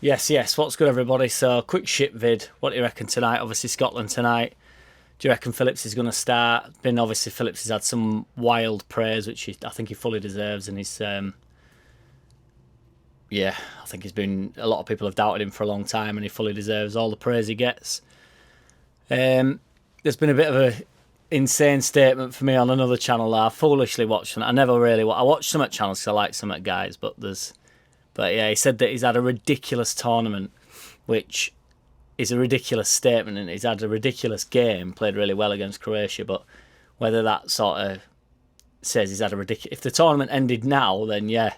Yes. What's good, everybody? So, quick shit vid. What do you reckon tonight? Obviously, Scotland tonight. Do you reckon Phillips is going to start? Obviously, Phillips has had some wild praise, which I think he fully deserves. And I think he's been. A lot of people have doubted him for a long time, and he fully deserves all the praise he gets. There's been a bit of a insane statement for me on another channel that I foolishly watched, and I never really. I watch some at channels because I like some at guys, but yeah, he said that he's had a ridiculous tournament, which is a ridiculous statement, and he's had a ridiculous game, played really well against Croatia, but whether that sort of says he's had a ridiculous... If the tournament ended now, then yeah.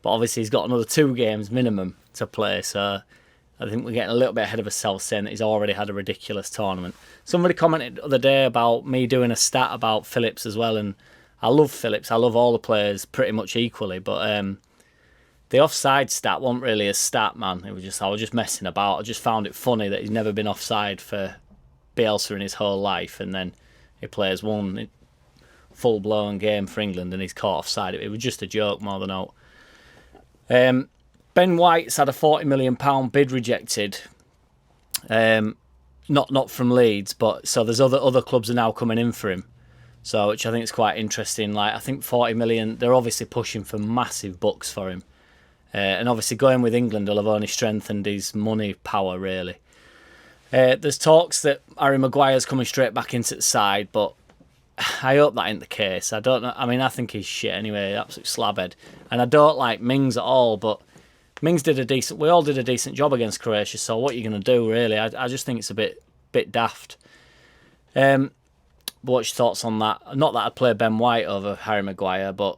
But obviously he's got another 2 games minimum to play, so I think we're getting a little bit ahead of ourselves saying that he's already had a ridiculous tournament. Somebody commented the other day about me doing a stat about Phillips as well, and I love Phillips. I love all the players pretty much equally, but... the offside stat wasn't really a stat, man. I was just messing about. I just found it funny that he's never been offside for Bielsa in his whole life, and then he plays one full-blown game for England and he's caught offside. It was just a joke more than out. Ben White's had a £40 million bid rejected. Not from Leeds, but so there's other clubs are now coming in for him. So, which I think is quite interesting. Like, I think 40 million, they're obviously pushing for massive bucks for him. And obviously going with England will have only strengthened his money power, really. There's talks that Harry Maguire's coming straight back into the side, but I hope that ain't the case. I don't know. I mean, I think he's shit anyway, absolute slabhead. And I don't like Mings at all, but Mings we all did a decent job against Croatia, so what are you going to do, really? I just think it's a bit daft. But what's your thoughts on that? Not that I'd play Ben White over Harry Maguire, but...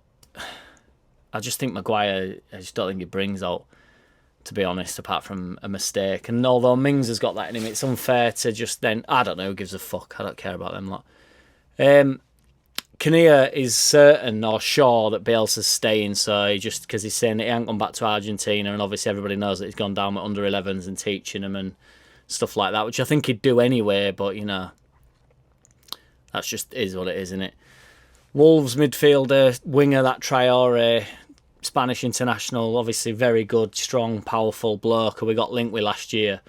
I just think Maguire, I just don't think he brings out, to be honest, apart from a mistake. And although Mings has got that in him, it's unfair to just then... I don't know, who gives a fuck? I don't care about them lot. Kinnear is certain or sure that Bielsa's staying, so because he's saying that he ain't gone back to Argentina, and obviously everybody knows that he's gone down with under-11s and teaching them and stuff like that, which I think he'd do anyway, but, that's just is what it is, isn't it? Wolves midfielder, winger, that Traore, Spanish international, obviously very good, strong, powerful bloke who we got linked with last year.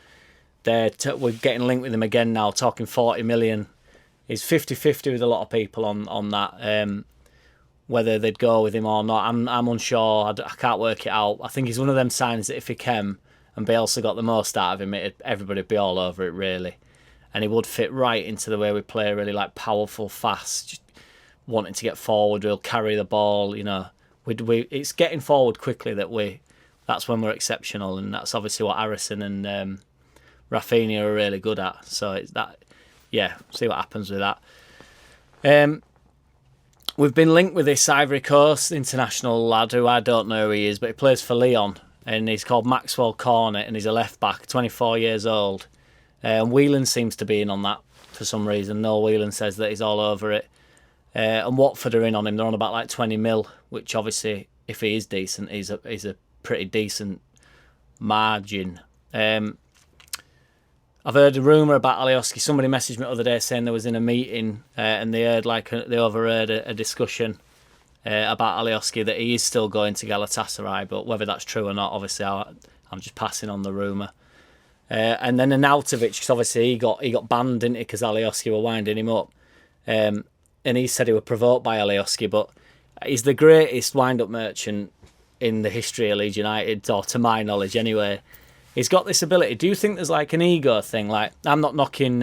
We're getting linked with him again now, talking 40 million. He's 50-50 with a lot of people on that, whether they'd go with him or not. I'm unsure. I can't work it out. I think he's one of them signs that if he came and Bielsa got the most out of him, everybody'd be all over it, really. And he would fit right into the way we play, really like powerful, fast, just wanting to get forward. We'll carry the ball, it's getting forward quickly that's when we're exceptional, and that's obviously what Harrison and Rafinha are really good at. So it's that, see what happens with that. We've been linked with this Ivory Coast international lad who I don't know who he is, but he plays for Lyon, and he's called Maxwell Cornet, and he's a left back, 24 years old. Whelan seems to be in on that for some reason. Noel Whelan says that he's all over it. And Watford are in on him. They're on about like 20 mil, which obviously, if he is decent, is a pretty decent margin. I've heard a rumour about Alioski. Somebody messaged me the other day saying they was in a meeting and they overheard a discussion about Alioski that he is still going to Galatasaray, but whether that's true or not, obviously I'm just passing on the rumour. And then Arnautovic, because obviously he got banned, didn't he, because Alioski were winding him up. And he said he was provoked by Alioski, but he's the greatest wind-up merchant in the history of Leeds United, or to my knowledge anyway. He's got this ability. Do you think there's like an ego thing? Like, I'm not knocking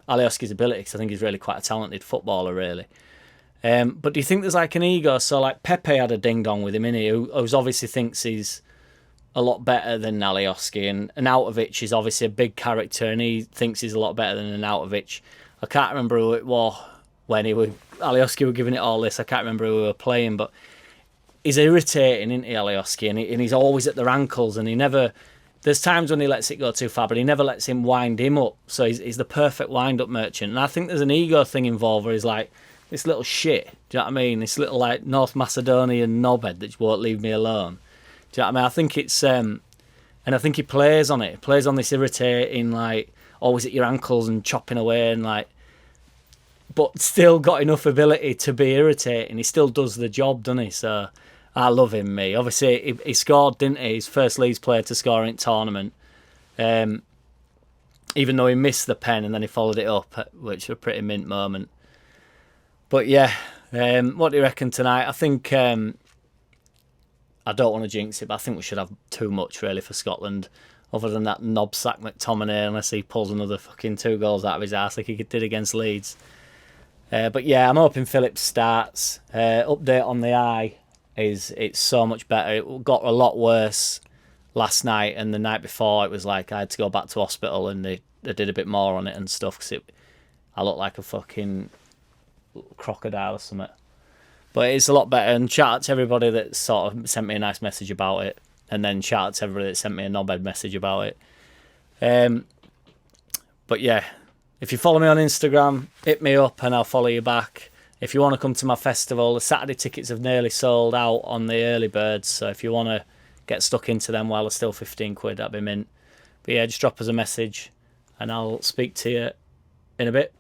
Alioski's ability, because I think he's really quite a talented footballer, really. But do you think there's like an ego? So like Pepe had a ding-dong with him, innit, who obviously thinks he's a lot better than Alioski, and Arnautovic is obviously a big character, and he thinks he's a lot better than Arnautovic. I can't remember who it was when Alioski were giving it all this. I can't remember who we were playing, but he's irritating, isn't he, Alioski? And he's always at their ankles, and he never... There's times when he lets it go too far, but he never lets him wind him up. So he's the perfect wind-up merchant. And I think there's an ego thing involved where he's like, this little shit, do you know what I mean? This little like North Macedonian knobhead that won't leave me alone. Do you know what I mean? I think it's... and I think he plays on it. He plays on this irritating, like, always at your ankles and chopping away and like... But still got enough ability to be irritating. He still does the job, doesn't he? So I love him, me. Obviously, he scored, didn't he? His first Leeds player to score in tournament. Even though he missed the pen and then he followed it up, which was a pretty mint moment. But yeah, what do you reckon tonight? I think, I don't want to jinx it, but I think we should have too much really for Scotland. Other than that knobsack McTominay, unless he pulls another fucking 2 goals out of his ass like he did against Leeds. But yeah, I'm hoping Phillips starts. Update on the eye is it's so much better. It got a lot worse last night, and the night before it was like I had to go back to hospital, and they did a bit more on it and stuff because I looked like a fucking crocodile or something. But it's a lot better, and shout out to everybody that sort of sent me a nice message about it, and then shout out to everybody that sent me a knobhead message about it. But yeah, if you follow me on Instagram, hit me up and I'll follow you back. If you want to come to my festival, the Saturday tickets have nearly sold out on the early birds, so if you want to get stuck into them while they're still 15 quid, that'd be mint. But yeah, just drop us a message and I'll speak to you in a bit.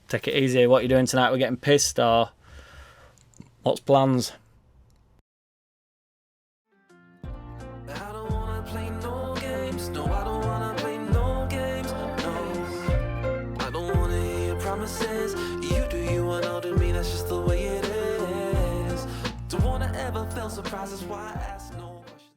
Take it easy. What are you doing tonight? We're getting pissed, or what's plans? I don't wanna play no games. No, I don't wanna play no games. No, I don't wanna hear your promises. You do you and I'll do me. That's just the way it is. Don't wanna ever feel surprised. That's why I ask.